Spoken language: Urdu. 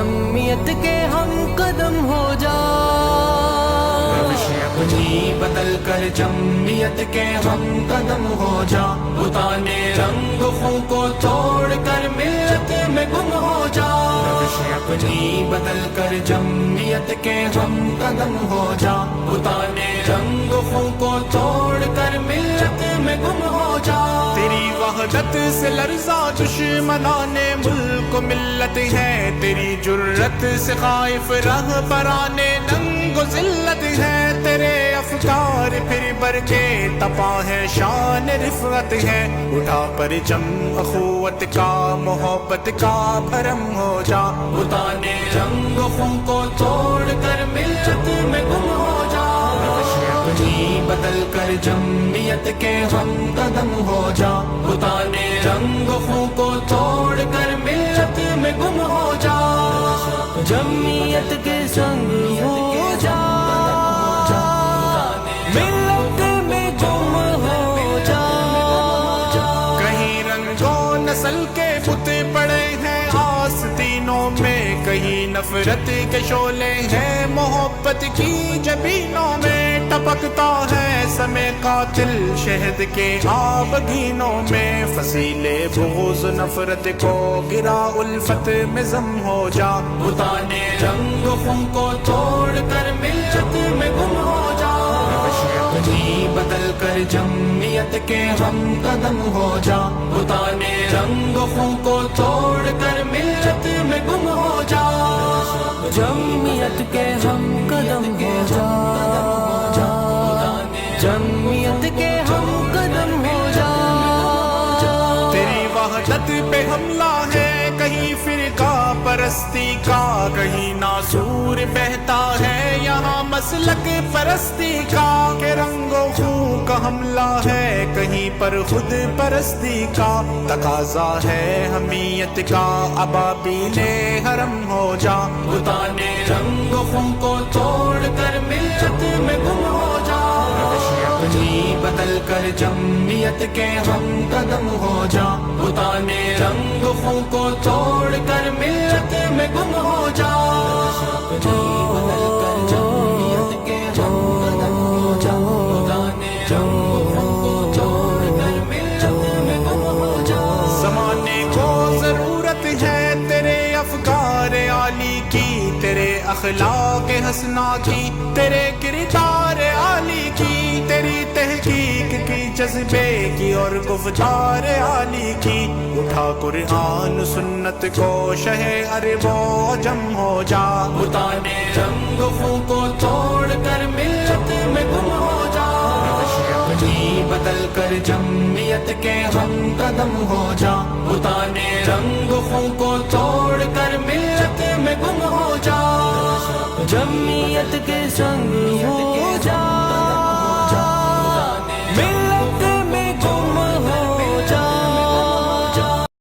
جمعیت کے ہم قدم ہو جا، روش اپنی بدل کر جمعیت کے ہم قدم ہو جا، بتانے رنگ خوں کو توڑ کر ملت میں گم ہو جا، روش اپنی بدل کر جمعیت کے ہم قدم ہو جا، بتانے رنگ خوں کو توڑ کر ملت میں گم ہو جا، تیری وحدت سے لرزا دشمنان ملک و ملت ہے، تیری جرت سے خائف رہبران ننگ و ذلت ہے، تیرے افکار پھر بر کے تپا ہے شان رفعت ہے، اٹھا پرچم اخوت کا محبت کا بھرم ہو جا، بتانے رنگ خوں کو توڑ کر ملت میں گم ہو جا، روش اپنی بدل کر جمعیت کے ہم قدم ہو جا، بتانے رنگ خوں کو توڑ کر ملت میں گم ہو جا، جمعیت کے سنگ ہو جا، ملت میں گم ہو جا، کہیں رنگوں نسل کے بت پڑے ہیں آستینوں میں، کہیں نفرت کے شعلے ہیں محبت کی جبینوں میں، ٹپکتا ہے سمے قاتل شہد کے آبگینوں میں، فصیلے بغض نفرت کو گرا الفت میں ضم ہو جا، بتانے رنگ خوں کو توڑ کر ملت میں گم ہو جا، روش اپنی بدل کر جمعیت کے ہم قدم ہو جا، بتانے رنگ خوں کو توڑ کر ملت میں گم ہو جا، جمعیت کے ہم قدم ہو جا، جمعیت کے ہم قدم ہو جا، تیری وحدت پہ حملہ ہے کہیں فرقہ پرستی کا، کہیں ناسور بہتا ہے یہاں مسلک پرستی کا، کہ رنگ و خوں کا حملہ ہے کہیں پر خود پرستی کا، تقاضا ہے حمیت کا ابابیل حرم ہو جا، بتانے رنگ خوں کو توڑ کر ملت میں گم ہو جا، روش اپنی بدل کر جمعیت کے ہم قدم ہو جا، بتانے رنگ خوں کو توڑ کر ملت میں گم ہو جا، بدل کر جمعیت کے ہم قدم ہو جا، بتانے رنگ خوں کو توڑ کر ملت میں گم ہو جا، زمانے کو ضرورت ہے تیرے افکار عالی کی، تیرے اخلاق حسنا کی، تیرے کردار عالی کی، تیری تحقیق کی جذبے کی اور گفتار عالی کی، اٹھا قرآن سنت کو شہ عرب و عجم ہو جا، بتانے رنگ خوں کو توڑ کر ملت میں گم ہو جا، روش اپنی بدل کر جمعیت کے ہم قدم ہو جا، بتانے رنگ خوں کو توڑ کر ملت میں گم ہو جا، جمعیت کے سنگ ہو جا،